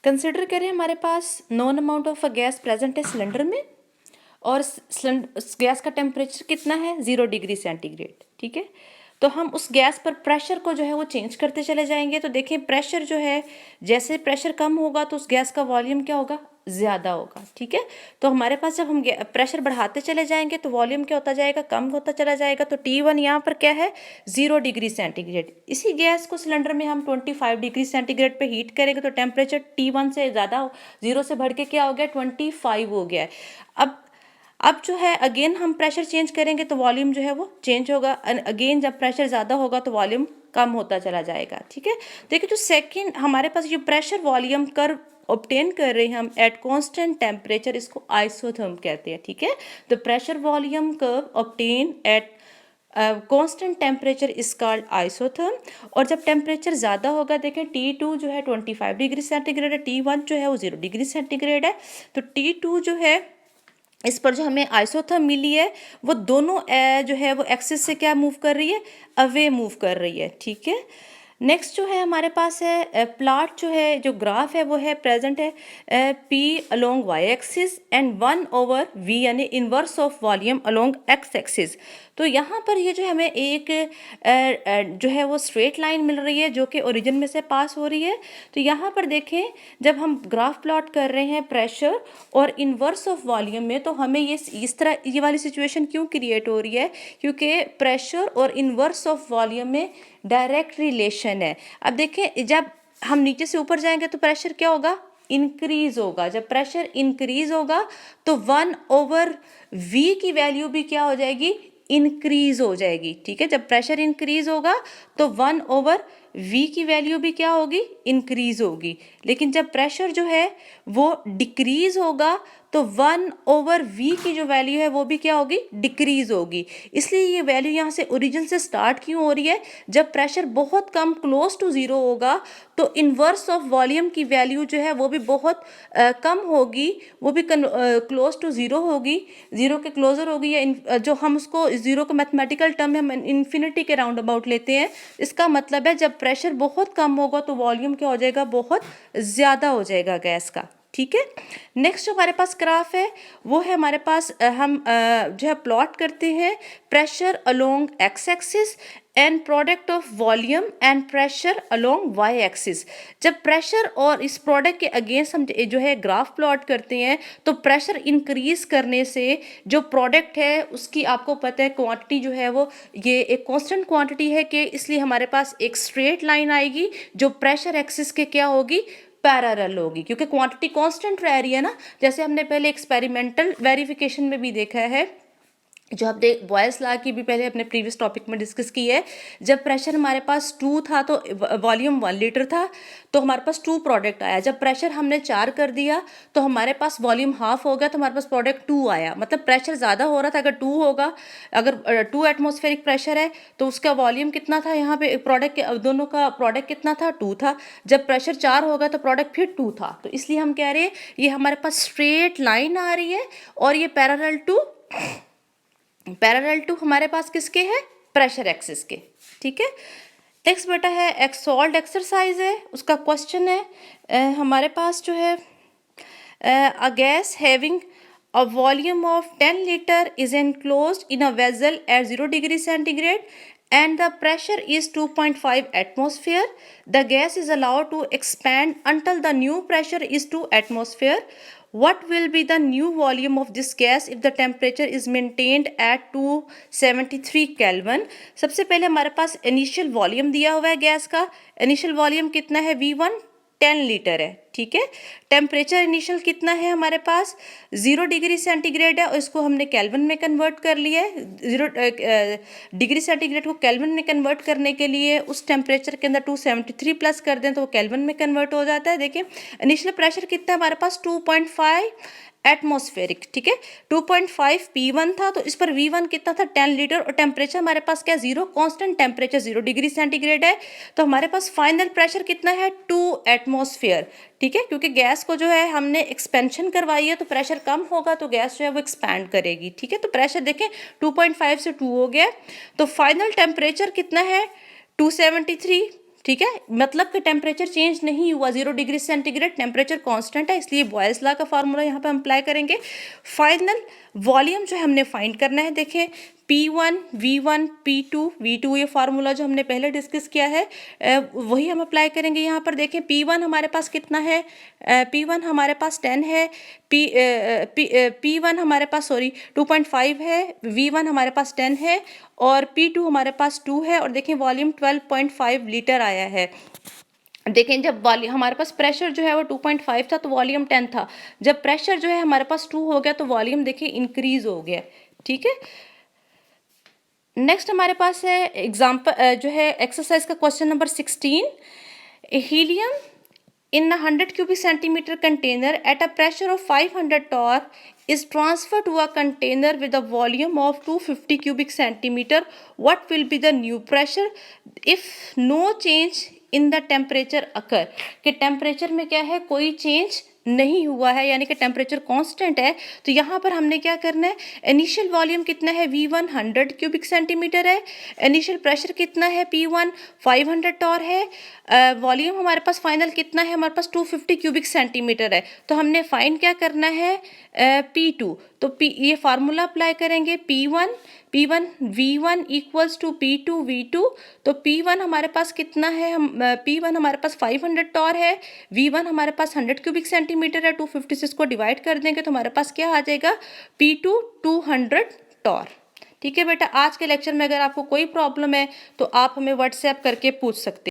Consider करें हमारे पास known amount of a gas present है सिलेंडर में और गैस का टेम्परेचर कितना है 0 डिग्री सेंटीग्रेड। ठीक है, तो हम उस गैस पर प्रेशर को जो है वो चेंज करते चले जाएंगे। तो देखें प्रेशर जो है, जैसे प्रेशर कम होगा तो उस गैस का वॉल्यूम क्या होगा, ज़्यादा होगा। ठीक है, तो हमारे पास जब हम प्रेशर बढ़ाते चले जाएंगे तो वॉल्यूम क्या होता जाएगा, कम होता चला जाएगा। तो T1 यहाँ पर क्या है 0 डिग्री सेंटीग्रेड। इसी गैस को सिलेंडर में हम 25 डिग्री सेंटीग्रेड पे हीट करेंगे तो टेम्परेचर T1 से ज़्यादा हो, 0 से बढ़ के क्या हो गया 25 हो गया है। अब जो है अगेन हम प्रेशर चेंज करेंगे तो वॉल्यूम जो है वो चेंज होगा। अगेन जब प्रेशर ज़्यादा होगा तो वॉल्यूम कम होता चला जाएगा। ठीक है, देखिए जो सेकंड हमारे पास जो प्रेशर वॉल्यूम कर्व ऑब्टेन कर रहे हैं हम एट कांस्टेंट टेम्परेचर, इसको आइसोथर्म कहते हैं। ठीक है, the pressure volume curve obtain at constant temperature is called isotherm. और जब टेम्परेचर ज़्यादा होगा, देखें T2 जो है 25 डिग्री सेंटीग्रेड है, T1 जो है वो 0 डिग्री सेंटीग्रेड है। तो T2 जो है इस पर जो हमें आइसोथर्म मिली है वो दोनों जो है वो एक्सिस से क्या मूव कर रही है, अवे मूव कर रही है। ठीक है, नेक्स्ट जो है हमारे पास है प्लॉट जो है, जो ग्राफ है वो है प्रेजेंट है P along y axis and 1/v यानी inverse of volume along x axis. तो यहाँ पर ये जो हमें एक जो है वो स्ट्रेट लाइन मिल रही है जो कि ओरिजिन में से पास हो रही है। तो यहाँ पर देखें जब हम ग्राफ प्लॉट कर रहे हैं प्रेशर और इनवर्स ऑफ वॉल्यूम में, तो हमें ये इस तरह ये वाली सिचुएशन क्यों क्रिएट हो रही है, क्योंकि प्रेशर और इनवर्स ऑफ वॉल्यूम में डायरेक्ट रिलेशन है। अब देखें जब हम नीचे से ऊपर जाएंगे तो प्रेशर क्या होगा, इंक्रीज होगा। जब प्रेशर इंक्रीज होगा तो 1/v की वैल्यू भी क्या हो जाएगी, इंक्रीज हो जाएगी। ठीक है, जब प्रेशर इंक्रीज होगा तो 1/v की वैल्यू भी क्या होगी, इंक्रीज होगी। लेकिन जब प्रेशर जो है वो डिक्रीज होगा तो 1/v की जो वैल्यू है वो भी क्या होगी, डिक्रीज होगी। इसलिए ये वैल्यू यहाँ से ओरिजिन से स्टार्ट क्यों हो रही है, जब प्रेशर बहुत कम क्लोज टू ज़ीरो होगा तो इन्वर्स ऑफ वॉल्यूम की वैल्यू जो है वो भी बहुत कम होगी, वो भी क्लोज टू ज़ीरो होगी, ज़ीरो के क्लोजर होगी, या जो हम उसको ज़ीरो को मैथमेटिकल टर्म में हम इन्फिनिटी के राउंड अबाउट लेते हैं। इसका मतलब है जब प्रेशर बहुत कम होगा तो वॉल्यूम क्या हो जाएगा, बहुत ज़्यादा हो जाएगा गैस का। ठीक है, नेक्स्ट जो हमारे पास ग्राफ है वो है हमारे पास हम जो है प्लॉट करते हैं pressure along x axis and product of volume and pressure along y axis. जब प्रेशर और इस प्रोडक्ट के अगेंस्ट हम जो है ग्राफ प्लॉट करते हैं तो प्रेशर इंक्रीज करने से जो प्रोडक्ट है उसकी आपको पता है क्वांटिटी जो है वो ये एक कांस्टेंट क्वांटिटी है कि इसलिए हमारे पास एक स्ट्रेट लाइन आएगी जो प्रेशर एक्सिस के क्या होगी, पैरेलल होगी, क्योंकि क्वांटिटी कांस्टेंट रह रही है ना। जैसे हमने पहले एक्सपेरिमेंटल वेरिफिकेशन में भी देखा है, जो हमने बॉयल्स लॉ की भी पहले अपने प्रीवियस टॉपिक में डिस्कस की है। जब प्रेशर हमारे पास 2 था तो वॉल्यूम 1 लीटर था तो हमारे पास 2 प्रोडक्ट आया। जब प्रेशर हमने 4 कर दिया तो हमारे पास वॉल्यूम हाफ हो गया तो हमारे पास प्रोडक्ट 2 आया। मतलब प्रेशर ज़्यादा हो रहा था। अगर 2 होगा, अगर 2 एटमॉस्फेरिक प्रेशर है तो उसका वॉल्यूम कितना था, यहाँ पे प्रोडक्ट के दोनों का प्रोडक्ट कितना था, 2 था। जब प्रेशर 4 होगा तो प्रोडक्ट फिर 2 था। तो इसलिए हम कह रहे हैं ये हमारे पास स्ट्रेट लाइन आ रही है और ये पैरेलल टू हमारे पास किसके है, प्रेशर एक्सिस के। ठीक है, नेक्स्ट बेटा है एक सॉल्व्ड एक्सरसाइज है, उसका क्वेश्चन है हमारे पास जो है a gas having a volume of 10 liter is enclosed in a vessel at 0 degree centigrade and the pressure is 2.5 atmosphere. The gas is allowed to expand until the new pressure is 2 atmosphere. What will be the new volume of this gas if the temperature is maintained at 273 Kelvin? सबसे पहले हमारे पास initial volume दिया हुआ है gas का। Initial volume कितना है, V1 10 litre है। ठीक है, टेम्परेचर इनिशियल कितना है हमारे पास 0 डिग्री सेंटीग्रेड है और इसको हमने केल्विन में कन्वर्ट कर लिया है। 0 डिग्री सेंटीग्रेड को केल्विन में कन्वर्ट करने के लिए उस टेम्परेचर के अंदर 273 प्लस कर दें तो वो केल्विन में कन्वर्ट हो जाता है। देखिए इनिशियल प्रेशर कितना है हमारे पास 2.5 एटमॉस्फेरिक। ठीक है, 2.5 P1 था तो इस पर V1 कितना था 10 लीटर और टेम्परेचर हमारे पास क्या 0, कांस्टेंट टेम्परेचर 0 डिग्री सेंटीग्रेड है। तो हमारे पास फाइनल प्रेशर कितना है 2 एटमॉस्फेयर। ठीक है, क्योंकि गैस को जो है हमने एक्सपेंशन करवाई है तो प्रेशर कम होगा तो गैस जो है वो एक्सपैंड करेगी। ठीक है, तो प्रेशर देखें 2.5 से 2 हो गया। तो फाइनल टेम्परेचर कितना है 273 ठीक है, मतलब कि टेम्परेचर चेंज नहीं हुआ, 0 डिग्री सेंटीग्रेड टेम्परेचर कांस्टेंट है, इसलिए बॉयल्स लॉ का फार्मूला यहाँ पे हम अप्लाई करेंगे। फाइनल वॉल्यूम जो है हमने फाइंड करना है, देखें P1 V1 P2 V2, ये फार्मूला जो हमने पहले डिस्कस किया है वही हम अप्लाई करेंगे यहाँ पर। देखें P1 हमारे पास कितना है, P1 हमारे पास 10 है, P1 हमारे पास 2.5 है, V1 हमारे पास 10 है और P2 हमारे पास 2 है, और देखें वॉल्यूम 12.5 लीटर आया है। देखें जब वॉल्यूम हमारे पास प्रेशर जो है वो 2.5 था तो वॉल्यूम 10 था, जब प्रेशर जो है हमारे पास 2 हो गया तो वॉल्यूम देखिए इंक्रीज हो गया। ठीक है, नेक्स्ट हमारे पास है एग्जाम्पल जो है एक्सरसाइज का question number 16। Helium in a 100 cubic centimeter container at a pressure of 500 torr is transferred to a container with a volume of 250 cubic centimeter. What will be the new pressure if no change in the temperature occur? कि temperature में क्या है, कोई change नहीं हुआ है, यानी कि टेम्परेचर कांस्टेंट है। तो यहाँ पर हमने क्या करना है, इनिशियल वॉल्यूम कितना है V1 100 क्यूबिक सेंटीमीटर है, इनिशियल प्रेशर कितना है P1 500 टॉर है, वॉल्यूम हमारे पास फाइनल कितना है, हमारे पास 250 क्यूबिक सेंटीमीटर है। तो हमने फाइंड क्या करना है P2, तो ये फार्मूला अप्लाई करेंगे P1 V1 equals to P2 V2। तो P1 हमारे पास कितना है, P1 हमारे पास 500 टॉर है, V1 हमारे पास 100 क्यूबिक सेंटीमीटर है, 250 से इसको डिवाइड कर देंगे तो हमारे पास क्या आ जाएगा P2 200 टॉर। ठीक है बेटा, आज के लेक्चर में अगर आपको कोई प्रॉब्लम है तो आप हमें व्हाट्सएप करके पूछ सकते हैं।